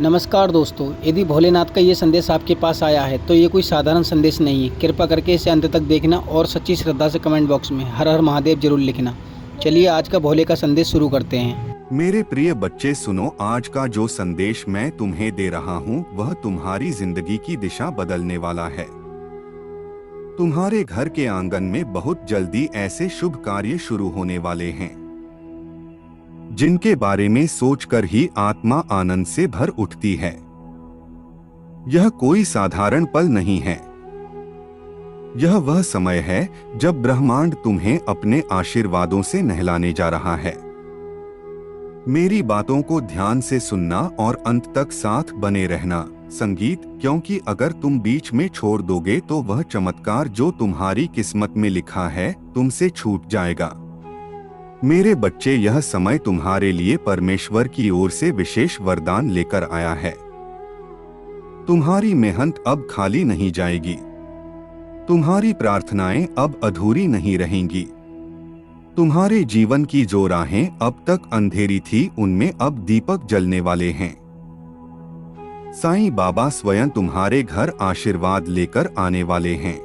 नमस्कार दोस्तों, यदि भोलेनाथ का ये संदेश आपके पास आया है तो ये कोई साधारण संदेश नहीं है। कृपा करके इसे अंत तक देखना और सच्ची श्रद्धा से कमेंट बॉक्स में हर हर महादेव जरूर लिखना। चलिए आज का भोले का संदेश शुरू करते हैं। मेरे प्रिय बच्चे सुनो, आज का जो संदेश मैं तुम्हें दे रहा हूँ वह तुम्हारी जिंदगी की दिशा बदलने वाला है। तुम्हारे घर के आंगन में बहुत जल्दी ऐसे शुभ कार्य शुरू होने वाले हैं जिनके बारे में सोचकर ही आत्मा आनंद से भर उठती है। यह कोई साधारण पल नहीं है। यह वह समय है जब ब्रह्मांड तुम्हें अपने आशीर्वादों से नहलाने जा रहा है। मेरी बातों को ध्यान से सुनना और अंत तक साथ बने रहना। संगीत, क्योंकि अगर तुम बीच में छोड़ दोगे तो वह चमत्कार जो तुम्हारी किस्मत में लिखा है तुमसे छूट जाएगा। मेरे बच्चे, यह समय तुम्हारे लिए परमेश्वर की ओर से विशेष वरदान लेकर आया है। तुम्हारी मेहनत अब खाली नहीं जाएगी। तुम्हारी प्रार्थनाएं अब अधूरी नहीं रहेंगी। तुम्हारे जीवन की जो राहें अब तक अंधेरी थी उनमें अब दीपक जलने वाले हैं। साईं बाबा स्वयं तुम्हारे घर आशीर्वाद लेकर आने वाले हैं।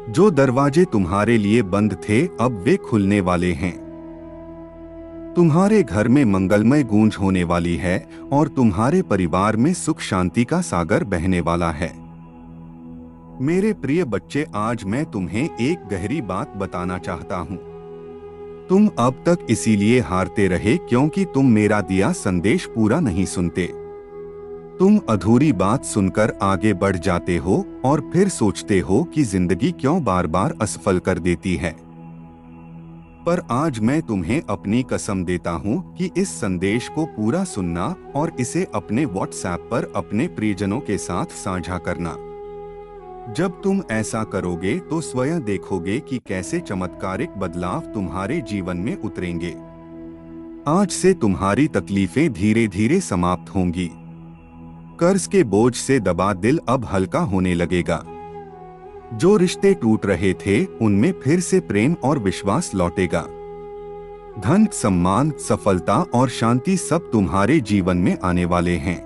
जो दरवाजे तुम्हारे लिए बंद थे अब वे खुलने वाले हैं। तुम्हारे घर में मंगलमय गूंज होने वाली है और तुम्हारे परिवार में सुख शांति का सागर बहने वाला है। मेरे प्रिय बच्चे, आज मैं तुम्हें एक गहरी बात बताना चाहता हूँ। तुम अब तक इसीलिए हारते रहे क्योंकि तुम मेरा दिया संदेश पूरा नहीं सुनते। तुम अधूरी बात सुनकर आगे बढ़ जाते हो और फिर सोचते हो कि जिंदगी क्यों बार बार असफल कर देती है। पर आज मैं तुम्हें अपनी कसम देता हूँ कि इस संदेश को पूरा सुनना और इसे अपने व्हाट्सएप पर अपने प्रियजनों के साथ साझा करना। जब तुम ऐसा करोगे तो स्वयं देखोगे कि कैसे चमत्कारिक बदलाव तुम्हारे जीवन में उतरेंगे। आज से तुम्हारी तकलीफें धीरे धीरे समाप्त होंगी। कर्ज के बोझ से दबा दिल अब हल्का होने लगेगा। जो रिश्ते टूट रहे थे उनमें फिर से प्रेम और विश्वास लौटेगा। धन, सम्मान, सफलता और शांति सब तुम्हारे जीवन में आने वाले हैं।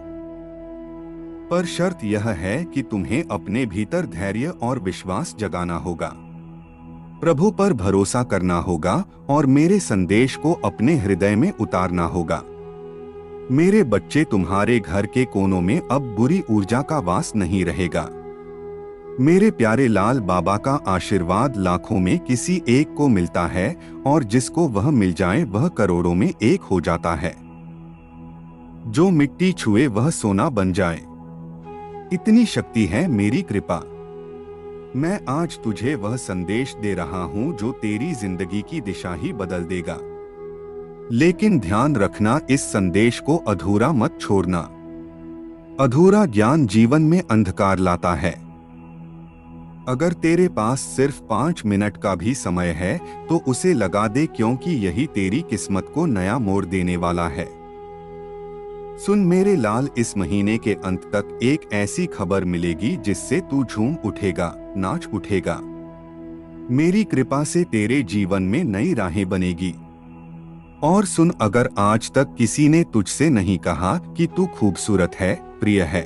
पर शर्त यह है कि तुम्हें अपने भीतर धैर्य और विश्वास जगाना होगा। प्रभु पर भरोसा करना होगा और मेरे संदेश को अपने हृदय में उतारना होगा। मेरे बच्चे, तुम्हारे घर के कोनों में अब बुरी ऊर्जा का वास नहीं रहेगा। मेरे प्यारे लाल बाबा का आशीर्वाद लाखों में किसी एक को मिलता है और जिसको वह मिल जाए वह करोड़ों में एक हो जाता है। जो मिट्टी छुए वह सोना बन जाए, इतनी शक्ति है मेरी कृपा। मैं आज तुझे वह संदेश दे रहा हूँ जो तेरी जिंदगी की दिशा ही बदल देगा। लेकिन ध्यान रखना, इस संदेश को अधूरा मत छोड़ना। अधूरा ज्ञान जीवन में अंधकार लाता है। अगर तेरे पास सिर्फ 5 मिनट का भी समय है तो उसे लगा दे, क्योंकि यही तेरी किस्मत को नया मोड़ देने वाला है। सुन मेरे लाल, इस महीने के अंत तक एक ऐसी खबर मिलेगी जिससे तू झूम उठेगा, नाच उठेगा। मेरी कृपा से तेरे जीवन में नई राहें बनेगी। और सुन, अगर आज तक किसी ने तुझसे नहीं कहा कि तू खूबसूरत है, प्रिय है,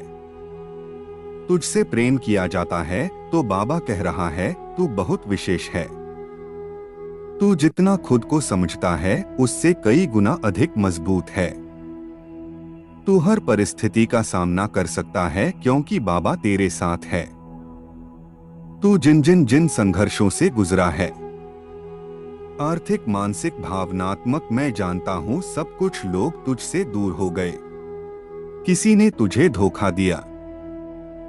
तुझसे प्रेम किया जाता है, तो बाबा कह रहा है तू बहुत विशेष है। तू जितना खुद को समझता है उससे कई गुना अधिक मजबूत है। तू हर परिस्थिति का सामना कर सकता है क्योंकि बाबा तेरे साथ है। तू जिन संघर्षों से गुजरा है, आर्थिक, मानसिक, भावनात्मक, मैं जानता हूँ सब कुछ लोग तुझसे दूर हो गए। किसी ने तुझे धोखा दिया,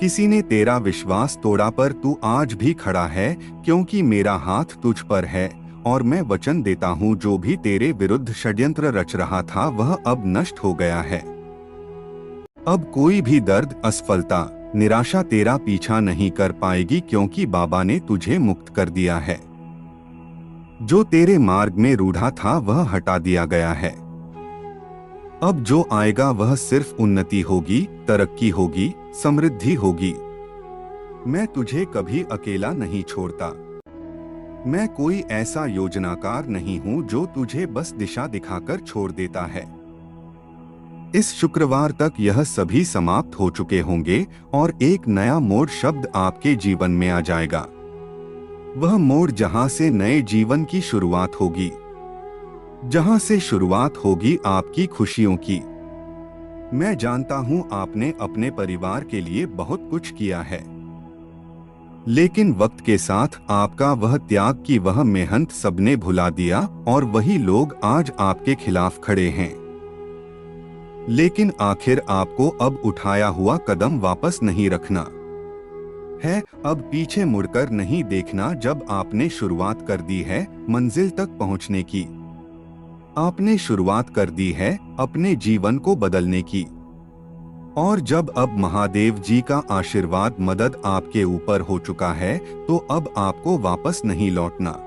किसी ने तेरा विश्वास तोड़ा, पर तू आज भी खड़ा है क्योंकि मेरा हाथ तुझ पर है और मैं वचन देता हूँ जो भी तेरे विरुद्ध षड्यंत्र रच रहा था वह अब नष्ट हो गया है। अब कोई भी दर्द, असफलता, निराशा तेरा पीछा नहीं कर पाएगी क्योंकि बाबा ने तुझे मुक्त कर दिया है। जो तेरे मार्ग में रूढ़ा था वह हटा दिया गया है। अब जो आएगा वह सिर्फ उन्नति होगी, तरक्की होगी, समृद्धि होगी। मैं तुझे कभी अकेला नहीं छोड़ता। मैं कोई ऐसा योजनाकार नहीं हूँ जो तुझे बस दिशा दिखाकर छोड़ देता है। इस शुक्रवार तक यह सभी समाप्त हो चुके होंगे और एक नया मोड़ शब्द आपके जीवन में आ जाएगा। वह मोड़ जहां से नए जीवन की शुरुआत होगी, जहां से शुरुआत होगी आपकी खुशियों की। मैं जानता हूं आपने अपने परिवार के लिए बहुत कुछ किया है, लेकिन वक्त के साथ आपका वह त्याग की वह मेहनत सबने भुला दिया और वही लोग आज आपके खिलाफ खड़े हैं। लेकिन आखिर आपको अब उठाया हुआ कदम वापस नहीं रखना है, अब पीछे मुड़कर नहीं देखना। जब आपने शुरुआत कर दी है मंजिल तक पहुंचने की, आपने शुरुआत कर दी है अपने जीवन को बदलने की, और जब अब महादेव जी का आशीर्वाद मदद आपके ऊपर हो चुका है तो अब आपको वापस नहीं लौटना।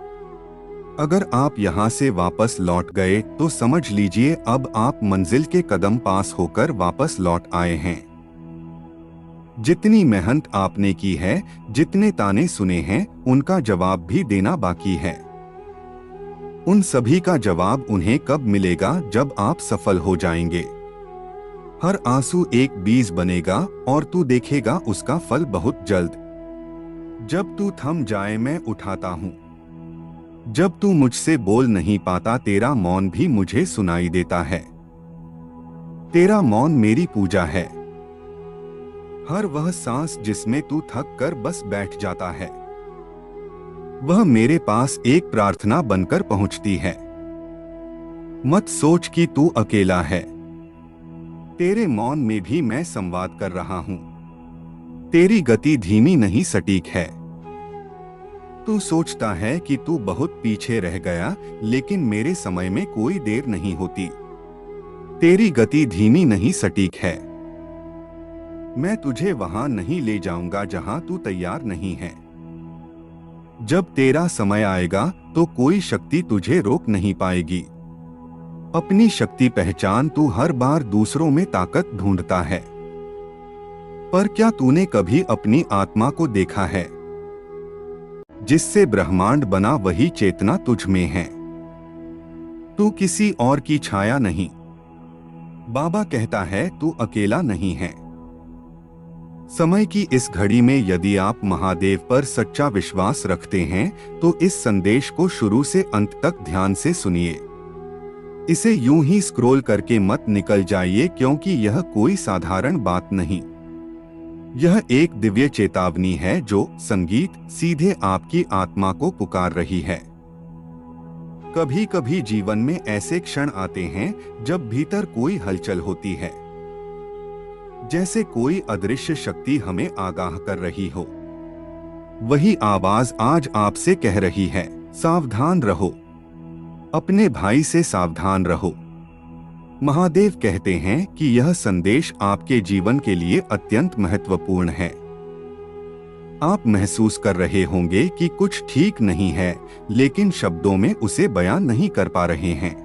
अगर आप यहाँ से वापस लौट गए तो समझ लीजिए अब आप मंजिल के कदम पास होकर वापस लौट आए हैं। जितनी मेहनत आपने की है, जितने ताने सुने हैं, उनका जवाब भी देना बाकी है। उन सभी का जवाब उन्हें कब मिलेगा? जब आप सफल हो जाएंगे। हर आंसू एक बीज बनेगा और तू देखेगा उसका फल बहुत जल्द। जब तू थम जाए मैं उठाता हूँ, जब तू मुझसे बोल नहीं पाता तेरा मौन भी मुझे सुनाई देता है। तेरा मौन मेरी पूजा है, हर वह सांस जिसमें तू थक कर बस बैठ जाता है, वह मेरे पास एक प्रार्थना बनकर पहुंचती है। मत सोच कि तू अकेला है, तेरे मौन में भी मैं संवाद कर रहा हूं। तेरी गति धीमी नहीं सटीक है। तू सोचता है कि तू बहुत पीछे रह गया, लेकिन मेरे समय में कोई देर नहीं होती। तेरी गति धीमी नहीं सटीक है। मैं तुझे वहां नहीं ले जाऊंगा जहां तू तैयार नहीं है। जब तेरा समय आएगा तो कोई शक्ति तुझे रोक नहीं पाएगी। अपनी शक्ति पहचान, तू हर बार दूसरों में ताकत ढूंढता है, पर क्या तूने कभी अपनी आत्मा को देखा है? जिससे ब्रह्मांड बना वही चेतना तुझ में है। तू किसी और की छाया नहीं। बाबा कहता है तू अकेला नहीं है। समय की इस घड़ी में यदि आप महादेव पर सच्चा विश्वास रखते हैं तो इस संदेश को शुरू से अंत तक ध्यान से सुनिए। इसे यूं ही स्क्रॉल करके मत निकल जाइए, क्योंकि यह कोई साधारण बात नहीं। यह एक दिव्य चेतावनी है जो संगीत सीधे आपकी आत्मा को पुकार रही है। कभी कभी जीवन में ऐसे क्षण आते हैं जब भीतर कोई हलचल होती है, जैसे कोई अदृश्य शक्ति हमें आगाह कर रही हो। वही आवाज आज आपसे कह रही है, सावधान रहो, अपने भाई से सावधान रहो। महादेव कहते हैं कि यह संदेश आपके जीवन के लिए अत्यंत महत्वपूर्ण है। आप महसूस कर रहे होंगे कि कुछ ठीक नहीं है, लेकिन शब्दों में उसे बयान नहीं कर पा रहे हैं।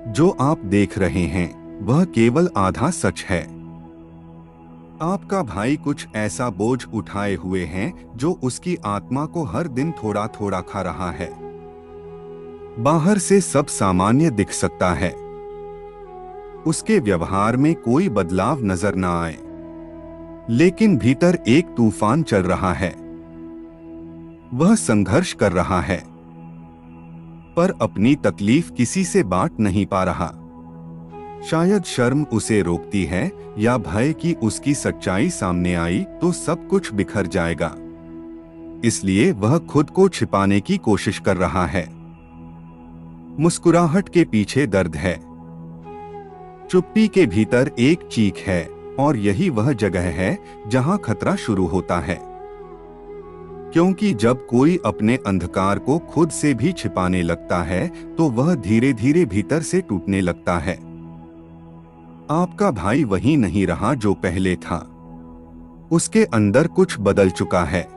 जो आप देख रहे हैं वह केवल आधा सच है। आपका भाई कुछ ऐसा बोझ उठाए हुए हैं जो उसकी आत्मा को हर दिन थोड़ा थोड़ा खा रहा है। बाहर से सब सामान्य दिख सकता है, उसके व्यवहार में कोई बदलाव नजर न आए, लेकिन भीतर एक तूफान चल रहा है। वह संघर्ष कर रहा है, पर अपनी तकलीफ किसी से बांट नहीं पा रहा। शायद शर्म उसे रोकती है, या भय कि उसकी सच्चाई सामने आई तो सब कुछ बिखर जाएगा। इसलिए वह खुद को छिपाने की कोशिश कर रहा है। मुस्कुराहट के पीछे दर्द है, चुप्पी के भीतर एक चीख है, और यही वह जगह है जहां खतरा शुरू होता है। क्योंकि जब कोई अपने अंधकार को खुद से भी छिपाने लगता है तो वह धीरे धीरे भीतर से टूटने लगता है। आपका भाई वही नहीं रहा जो पहले था। उसके अंदर कुछ बदल चुका है।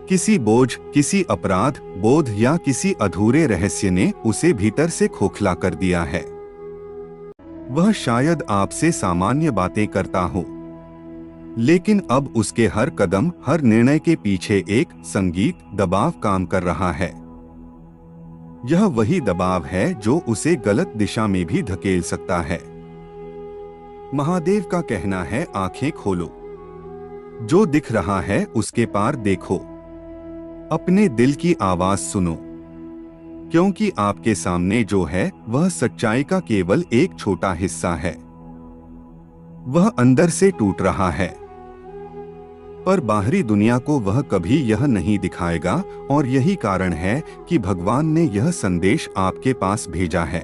किसी बोझ, किसी अपराध बोध या किसी अधूरे रहस्य ने उसे भीतर से खोखला कर दिया है। वह शायद आपसे सामान्य बातें करता हो, लेकिन अब उसके हर कदम, हर निर्णय के पीछे एक संगीत, दबाव काम कर रहा है। यह वही दबाव है जो उसे गलत दिशा में भी धकेल सकता है। महादेव का कहना है, आंखें खोलो, जो दिख रहा है उसके पार देखो, अपने दिल की आवाज सुनो, क्योंकि आपके सामने जो है वह सच्चाई का केवल एक छोटा हिस्सा है। वह अंदर से टूट रहा है, पर बाहरी दुनिया को वह कभी यह नहीं दिखाएगा, और यही कारण है कि भगवान ने यह संदेश आपके पास भेजा है,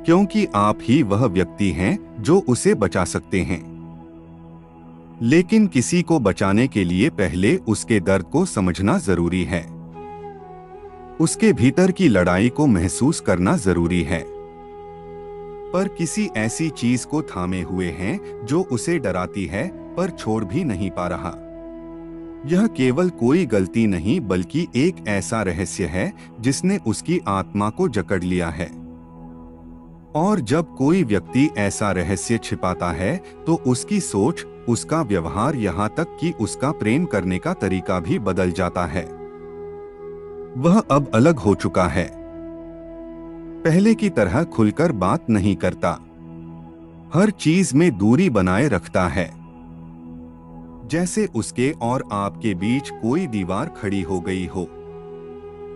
क्योंकि आप ही वह व्यक्ति हैं जो उसे बचा सकते हैं। लेकिन किसी को बचाने के लिए पहले उसके दर्द को समझना जरूरी है, उसके भीतर की लड़ाई को महसूस करना जरूरी है। पर किसी ऐसी चीज को थामे हुए हैं जो उसे डराती है पर छोड़ भी नहीं पा रहा। यह केवल कोई गलती नहीं बल्कि एक ऐसा रहस्य है जिसने उसकी आत्मा को जकड़ लिया है। और जब कोई व्यक्ति ऐसा रहस्य छिपाता है तो उसकी सोच, उसका व्यवहार, यहाँ तक कि उसका प्रेम करने का तरीका भी बदल जाता है। वह अब अलग हो चुका है, पहले की तरह खुलकर बात नहीं करता, हर चीज में दूरी बनाए रखता है, जैसे उसके और आपके बीच कोई दीवार खड़ी हो गई हो।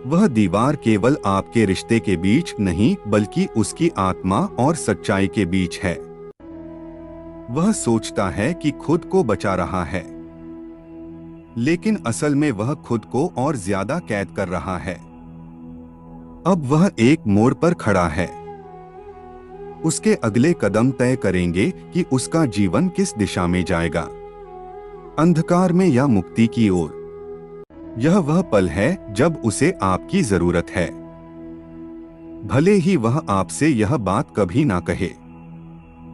वह दीवार केवल आपके रिश्ते के बीच नहीं बल्कि उसकी आत्मा और सच्चाई के बीच है। वह सोचता है कि खुद को बचा रहा है, लेकिन असल में वह खुद को और ज्यादा कैद कर रहा है। अब वह एक मोड़ पर खड़ा है, उसके अगले कदम तय करेंगे कि उसका जीवन किस दिशा में जाएगा, अंधकार में या मुक्ति की ओर। यह वह पल है जब उसे आपकी जरूरत है, भले ही वह आपसे यह बात कभी ना कहे।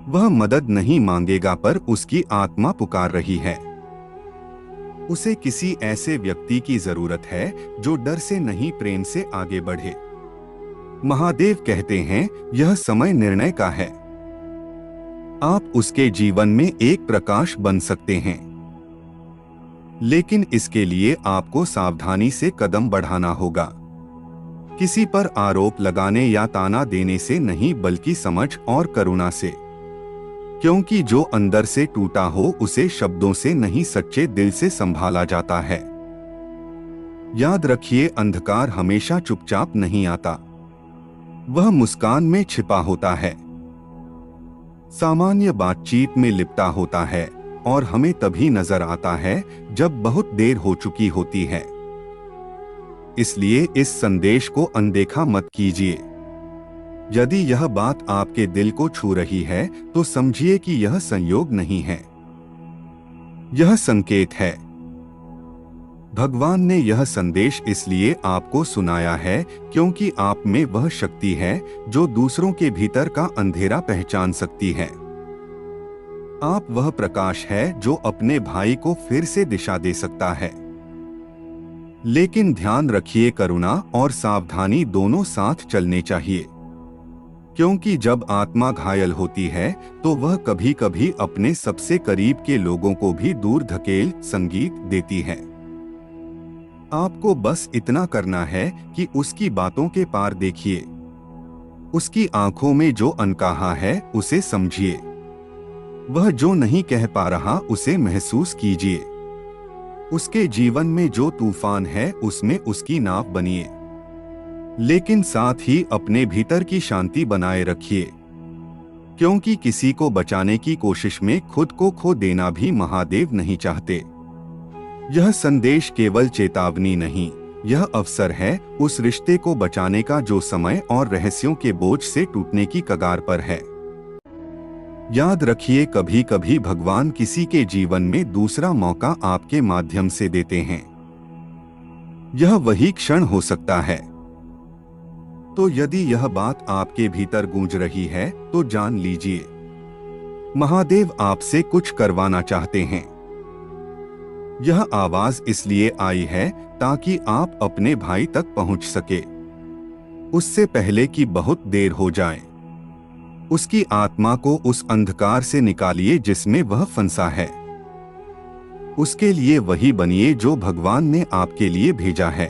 वह मदद नहीं मांगेगा पर उसकी आत्मा पुकार रही है। उसे किसी ऐसे व्यक्ति की जरूरत है जो डर से नहीं प्रेम से आगे बढ़े। महादेव कहते हैं, यह समय निर्णय का है। आप उसके जीवन में एक प्रकाश बन सकते हैं, लेकिन इसके लिए आपको सावधानी से कदम बढ़ाना होगा। किसी पर आरोप लगाने या ताना देने से नहीं बल्कि समझ और करुणा से, क्योंकि जो अंदर से टूटा हो उसे शब्दों से नहीं सच्चे दिल से संभाला जाता है। याद रखिए, अंधकार हमेशा चुपचाप नहीं आता, वह मुस्कान में छिपा होता है, सामान्य बातचीत में लिपटा होता है और हमें तभी नजर आता है जब बहुत देर हो चुकी होती है। इसलिए इस संदेश को अनदेखा मत कीजिए। यदि यह बात आपके दिल को छू रही है तो समझिए कि यह संयोग नहीं है, यह संकेत है। भगवान ने यह संदेश इसलिए आपको सुनाया है क्योंकि आप में वह शक्ति है जो दूसरों के भीतर का अंधेरा पहचान सकती है। आप वह प्रकाश है जो अपने भाई को फिर से दिशा दे सकता है। लेकिन ध्यान रखिए, करुणा और सावधानी दोनों साथ चलने चाहिए, क्योंकि जब आत्मा घायल होती है तो वह कभी कभी अपने सबसे करीब के लोगों को भी दूर धकेल संगीत देती है। आपको बस इतना करना है कि उसकी बातों के पार देखिए, उसकी आंखों में जो अनकहा है उसे समझिए, वह जो नहीं कह पा रहा उसे महसूस कीजिए, उसके जीवन में जो तूफान है उसमें उसकी नाव बनिए, लेकिन साथ ही अपने भीतर की शांति बनाए रखिए, क्योंकि किसी को बचाने की कोशिश में खुद को खो देना भी महादेव नहीं चाहते। यह संदेश केवल चेतावनी नहीं, यह अवसर है उस रिश्ते को बचाने का जो समय और रहस्यों के बोझ से टूटने की कगार पर है। याद रखिए, कभी कभी भगवान किसी के जीवन में दूसरा मौका आपके माध्यम से देते हैं। यह वही क्षण हो सकता है। तो यदि यह बात आपके भीतर गूंज रही है तो जान लीजिए, महादेव आपसे कुछ करवाना चाहते हैं। यह आवाज इसलिए आई है ताकि आप अपने भाई तक पहुंच सके, उससे पहले कि बहुत देर हो जाए। उसकी आत्मा को उस अंधकार से निकालिए जिसमें वह फंसा है। उसके लिए वही बनिए जो भगवान ने आपके लिए भेजा है।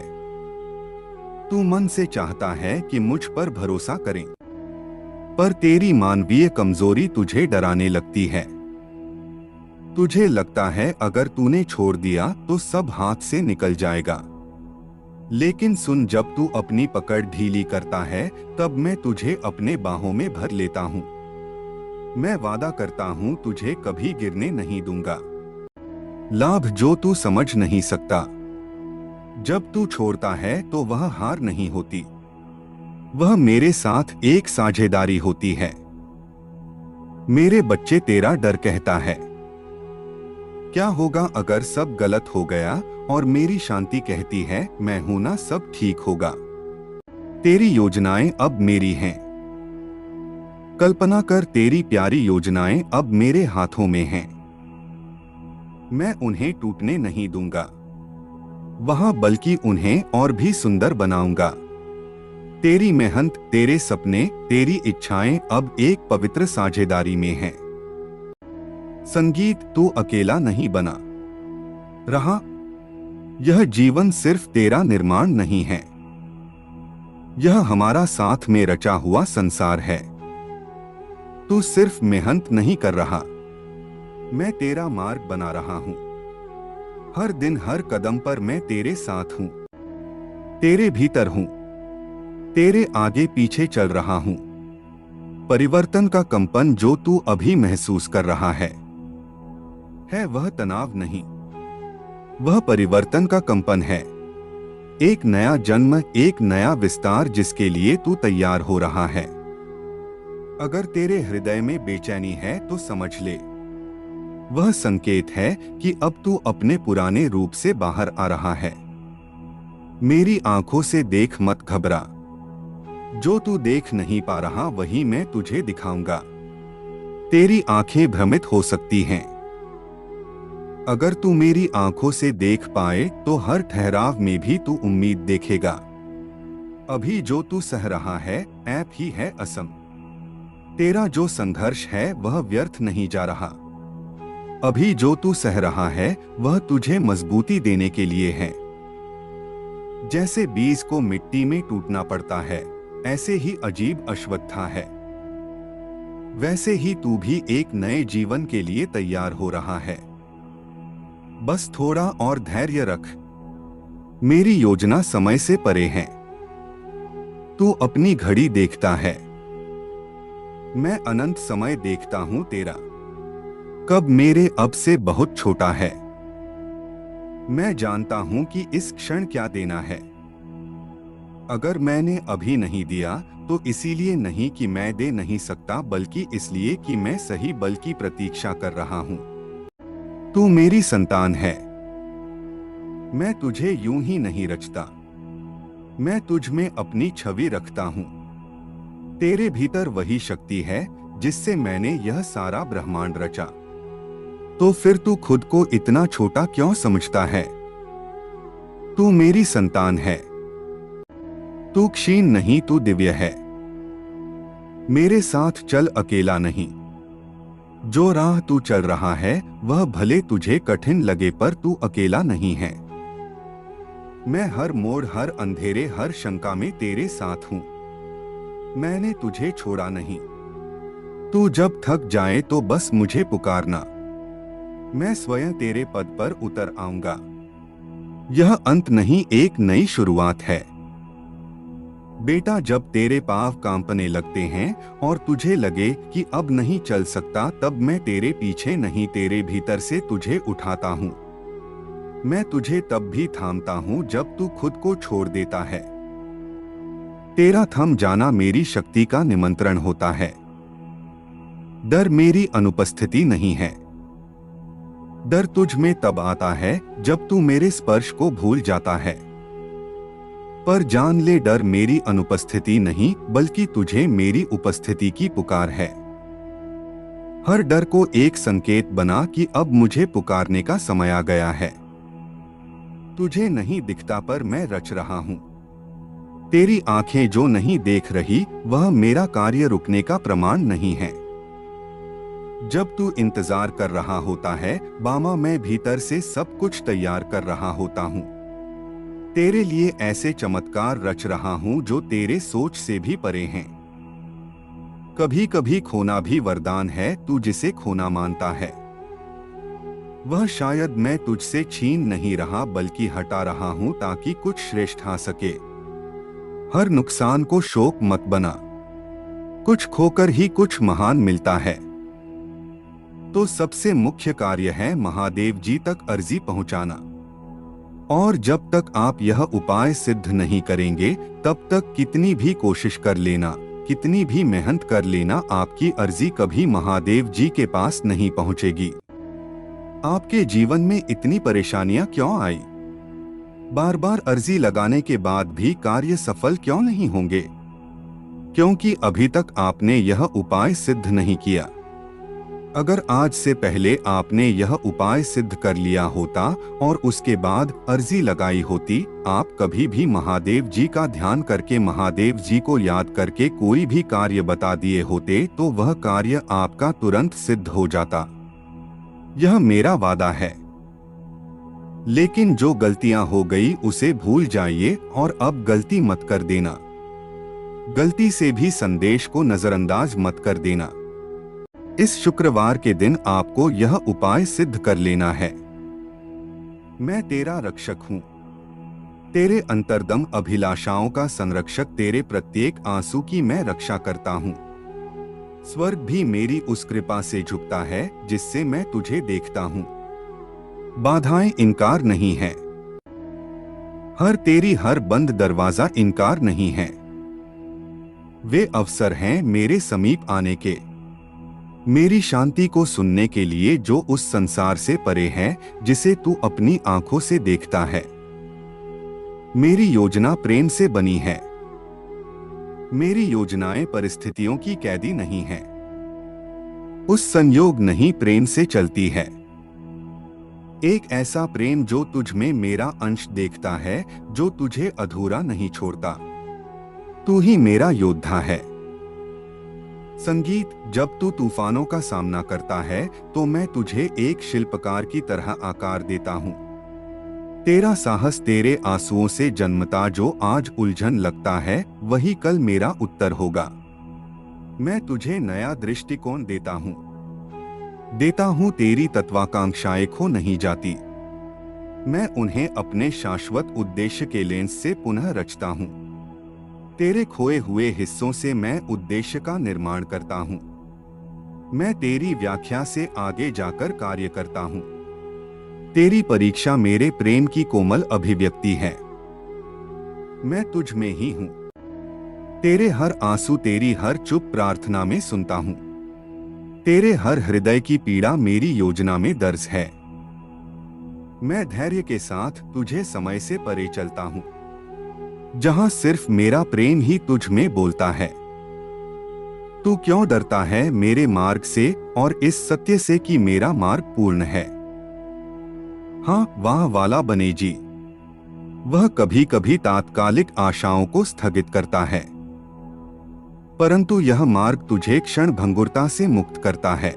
तू मन से चाहता है कि मुझ पर भरोसा करें, पर तेरी मानवीय कमजोरी तुझे डराने लगती है। तुझे लगता है अगर तूने छोड़ दिया तो सब हाथ से निकल जाएगा। लेकिन सुन, जब तू अपनी पकड़ ढीली करता है तब मैं तुझे अपने बाहों में भर लेता हूँ। मैं वादा करता हूँ तुझे कभी गिरने नहीं दूंगा। लाभ जो तू समझ नहीं सकता, जब तू छोड़ता है तो वह हार नहीं होती, वह मेरे साथ एक साझेदारी होती है। मेरे बच्चे, तेरा डर कहता है क्या होगा अगर सब गलत हो गया, और मेरी शांति कहती है मैं हूं ना, सब ठीक होगा। तेरी योजनाएं अब मेरी हैं। कल्पना कर, तेरी प्यारी योजनाएं अब मेरे हाथों में हैं। मैं उन्हें टूटने नहीं दूंगा वहां, बल्कि उन्हें और भी सुंदर बनाऊंगा। तेरी मेहनत, तेरे सपने, तेरी इच्छाएं अब एक पवित्र साझेदारी में हैं। संगीत, तू अकेला नहीं बना रहा। यह जीवन सिर्फ तेरा निर्माण नहीं है, यह हमारा साथ में रचा हुआ संसार है। तू सिर्फ मेहनत नहीं कर रहा, मैं तेरा मार्ग बना रहा हूं। हर दिन, हर कदम पर मैं तेरे साथ हूं, तेरे भीतर हूं, तेरे आगे पीछे चल रहा हूं। परिवर्तन का कंपन जो तू अभी महसूस कर रहा है वह तनाव नहीं, वह परिवर्तन का कंपन है। एक नया जन्म, एक नया विस्तार जिसके लिए तू तैयार हो रहा है। अगर तेरे हृदय में बेचैनी है तो समझ ले, वह संकेत है कि अब तू अपने पुराने रूप से बाहर आ रहा है। मेरी आंखों से देख, मत घबरा। जो तू देख नहीं पा रहा वही मैं तुझे दिखाऊंगा। तेरी आंखें भ्रमित हो सकती हैं, अगर तू मेरी आंखों से देख पाए तो हर ठहराव में भी तू उम्मीद देखेगा। अभी जो तू सह रहा है ऐप ही है असम। तेरा जो संघर्ष है वह व्यर्थ नहीं जा रहा। अभी जो तू सह रहा है वह तुझे मजबूती देने के लिए है। जैसे बीज को मिट्टी में टूटना पड़ता है, ऐसे ही अजीब अश्वत्था है, वैसे ही तू भी एक नए जीवन के लिए तैयार हो रहा है। बस थोड़ा और धैर्य रख। मेरी योजना समय से परे है। तू अपनी घड़ी देखता है, मैं अनंत समय देखता हूं तेरा। कब मेरे अब से बहुत छोटा है। मैं जानता हूं कि इस क्षण क्या देना है। अगर मैंने अभी नहीं दिया तो इसीलिए नहीं कि मैं दे नहीं सकता, बल्कि इसलिए कि मैं सही बल की प्रतीक्षा कर रहा हूं। तू मेरी संतान है। मैं तुझे यूं ही नहीं रचता, मैं तुझ में अपनी छवि रखता हूं। तेरे भीतर वही शक्ति है जिससे मैंने यह सारा ब्रह्मांड रचा। तो फिर तू खुद को इतना छोटा क्यों समझता है? तू मेरी संतान है। तू क्षीण नहीं, तू दिव्य है। मेरे साथ चल, अकेला नहीं। जो राह तू चल रहा है वह भले तुझे कठिन लगे, पर तू अकेला नहीं है। मैं हर मोड़, हर अंधेरे, हर शंका में तेरे साथ हूं। मैंने तुझे छोड़ा नहीं। तू जब थक जाए तो बस मुझे पुकारना, मैं स्वयं तेरे पद पर उतर आऊंगा। यह अंत नहीं, एक नई शुरुआत है। बेटा, जब तेरे पांव कांपने लगते हैं और तुझे लगे कि अब नहीं चल सकता, तब मैं तेरे पीछे नहीं, तेरे भीतर से तुझे उठाता हूं। मैं तुझे तब भी थामता हूं जब तू खुद को छोड़ देता है। तेरा थम जाना मेरी शक्ति का निमंत्रण होता है। डर मेरी अनुपस्थिति नहीं है। डर तुझ में तब आता है जब तू मेरे स्पर्श को भूल जाता है। पर जान ले, डर मेरी अनुपस्थिति नहीं, बल्कि तुझे मेरी उपस्थिति की पुकार है। हर डर को एक संकेत बना कि अब मुझे पुकारने का समय आ गया है। तुझे नहीं दिखता पर मैं रच रहा हूं। तेरी आंखें जो नहीं देख रही वह मेरा कार्य रुकने का प्रमाण नहीं है। जब तू इंतजार कर रहा होता है बामा, मैं भीतर से सब कुछ तैयार कर रहा होता हूं। तेरे लिए ऐसे चमत्कार रच रहा हूं जो तेरे सोच से भी परे हैं। कभी कभी खोना भी वरदान है, तू जिसे खोना मानता है वह शायद मैं तुझसे छीन नहीं रहा बल्कि हटा रहा हूं ताकि कुछ श्रेष्ठ आ सके। हर नुकसान को शोक मत बना, कुछ खोकर ही कुछ महान मिलता है। तो सबसे मुख्य कार्य है महादेव जी तक अर्जी पहुंचाना। और जब तक आप यह उपाय सिद्ध नहीं करेंगे तब तक कितनी भी कोशिश कर लेना, कितनी भी मेहनत कर लेना, आपकी अर्जी कभी महादेव जी के पास नहीं पहुंचेगी। आपके जीवन में इतनी परेशानियां क्यों आई? बार बार अर्जी लगाने के बाद भी कार्य सफल क्यों नहीं होंगे? क्योंकि अभी तक आपने यह उपाय सिद्ध नहीं किया। अगर आज से पहले आपने यह उपाय सिद्ध कर लिया होता और उसके बाद अर्जी लगाई होती, आप कभी भी महादेव जी का ध्यान करके, महादेव जी को याद करके कोई भी कार्य बता दिए होते तो वह कार्य आपका तुरंत सिद्ध हो जाता। यह मेरा वादा है। लेकिन जो गलतियां हो गई उसे भूल जाइए और अब गलती मत कर देना। गलती से भी संदेश को नजरअंदाज मत कर देना। इस शुक्रवार के दिन आपको यह उपाय सिद्ध कर लेना है। मैं तेरा रक्षक हूं, तेरे अंतर्दम अभिलाषाओं का संरक्षक, तेरे प्रत्येक आंसू की मैं रक्षा करता हूं। स्वर्ग भी मेरी उस कृपा से झुकता है जिससे मैं तुझे देखता हूं। बाधाएं इनकार नहीं है, तेरी हर बंद दरवाजा इनकार नहीं है। वे अवसर हैं मेरे समीप आने के, मेरी शांति को सुनने के लिए जो उस संसार से परे है जिसे तू अपनी आंखों से देखता है। मेरी योजना प्रेम से बनी है। मेरी योजनाएं परिस्थितियों की कैदी नहीं है। उस संयोग नहीं, प्रेम से चलती है। एक ऐसा प्रेम जो तुझ में मेरा अंश देखता है, जो तुझे अधूरा नहीं छोड़ता। तू ही मेरा योद्धा है। संगीत, जब तू तूफानों का सामना करता है तो मैं तुझे एक शिल्पकार की तरह आकार देता हूँ। तेरा साहस तेरे आंसुओं से जन्मता, जो आज उलझन लगता है वही कल मेरा उत्तर होगा। मैं तुझे नया दृष्टिकोण देता हूँ, तेरी तत्वाकांक्षाएं खो नहीं जाती। मैं उन्हें अपने शाश्वत उद्देश्य के लेंस से पुनः रचता हूँ। तेरे खोए हुए हिस्सों से मैं उद्देश्य का निर्माण करता हूँ। मैं तेरी व्याख्या से आगे जाकर कार्य करता हूँ। तेरी परीक्षा मेरे प्रेम की कोमल अभिव्यक्ति है। मैं तुझ में ही हूँ। तेरे हर आंसू, तेरी हर चुप प्रार्थना में सुनता हूँ। तेरे हर हृदय की पीड़ा मेरी योजना में दर्ज है। मैं धैर्य के साथ तुझे समय से परे चलता हूँ, जहां सिर्फ मेरा प्रेम ही तुझ में बोलता है। तू क्यों डरता है मेरे मार्ग से और इस सत्य से कि मेरा मार्ग पूर्ण है। हाँ, वाह वाला बने जी, वह कभी कभी तात्कालिक आशाओं को स्थगित करता है, परंतु यह मार्ग तुझे क्षण भंगुरता से मुक्त करता है,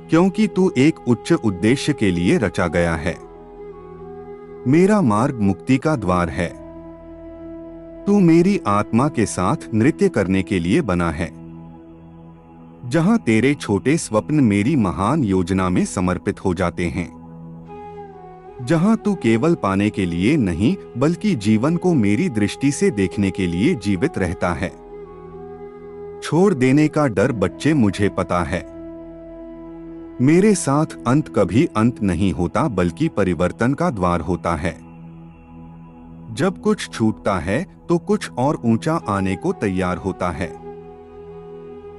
क्योंकि तू एक उच्च उद्देश्य के लिए रचा गया है। मेरा मार्ग मुक्ति का द्वार है। तू मेरी आत्मा के साथ नृत्य करने के लिए बना है, जहां तेरे छोटे स्वप्न मेरी महान योजना में समर्पित हो जाते हैं। जहां तू केवल पाने के लिए नहीं बल्कि जीवन को मेरी दृष्टि से देखने के लिए जीवित रहता है। छोड़ देने का डर बच्चे मुझे पता है। मेरे साथ अंत कभी अंत नहीं होता बल्कि परिवर्तन का द्वार होता है। जब कुछ छूटता है तो कुछ और ऊंचा आने को तैयार होता है।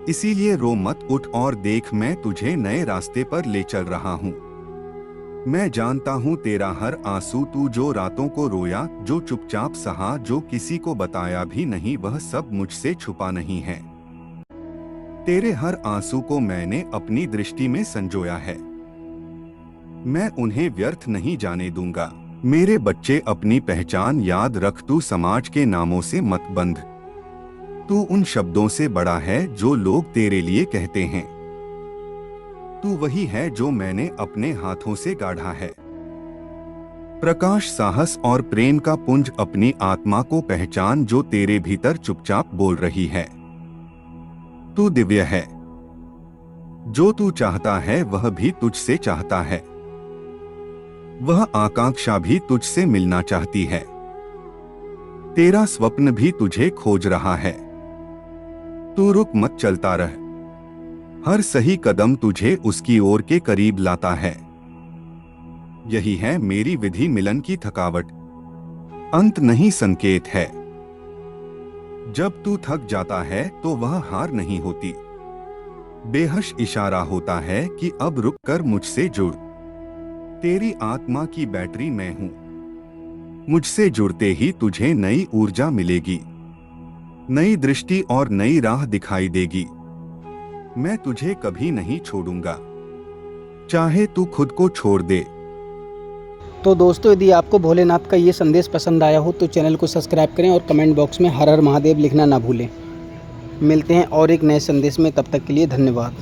इसीलिए रो मत, उठ और देख, मैं तुझे नए रास्ते पर ले चल रहा हूँ। मैं जानता हूँ तेरा हर आंसू, तू जो रातों को रोया, जो चुपचाप सहा, जो किसी को बताया भी नहीं, वह सब मुझसे छुपा नहीं है। तेरे हर आंसू को मैंने अपनी दृष्टि में संजोया है। मैं उन्हें व्यर्थ नहीं जाने दूंगा। मेरे बच्चे, अपनी पहचान याद रख, तू समाज के नामों से मत बंध। तू उन शब्दों से बड़ा है जो लोग तेरे लिए कहते हैं। तू वही है जो मैंने अपने हाथों से गाढ़ा है। प्रकाश, साहस और प्रेम का पुंज अपनी आत्मा को पहचान जो तेरे भीतर चुपचाप बोल रही है, तू दिव्य है। जो तू चाहता है वह भी तुझसे चाहता है। वह आकांक्षा भी तुझसे मिलना चाहती है। तेरा स्वप्न भी तुझे खोज रहा है। तू रुक मत, चलता रह। हर सही कदम तुझे उसकी ओर के करीब लाता है। यही है मेरी विधि, मिलन की थकावट अंत नहीं संकेत है। जब तू थक जाता है तो वह हार नहीं होती, बेहश इशारा होता है कि अब रुक कर मुझसे जुड़। तेरी आत्मा की बैटरी मैं हूं। मुझसे जुड़ते ही तुझे नई ऊर्जा मिलेगी, नई दृष्टि और नई राह दिखाई देगी। मैं तुझे कभी नहीं छोड़ूंगा, चाहे तू खुद को छोड़ दे। तो दोस्तों, यदि आपको भोलेनाथ का ये संदेश पसंद आया हो तो चैनल को सब्सक्राइब करें और कमेंट बॉक्स में हर हर महादेव लिखना ना भूलें। मिलते हैं और एक नए संदेश में, तब तक के लिए धन्यवाद।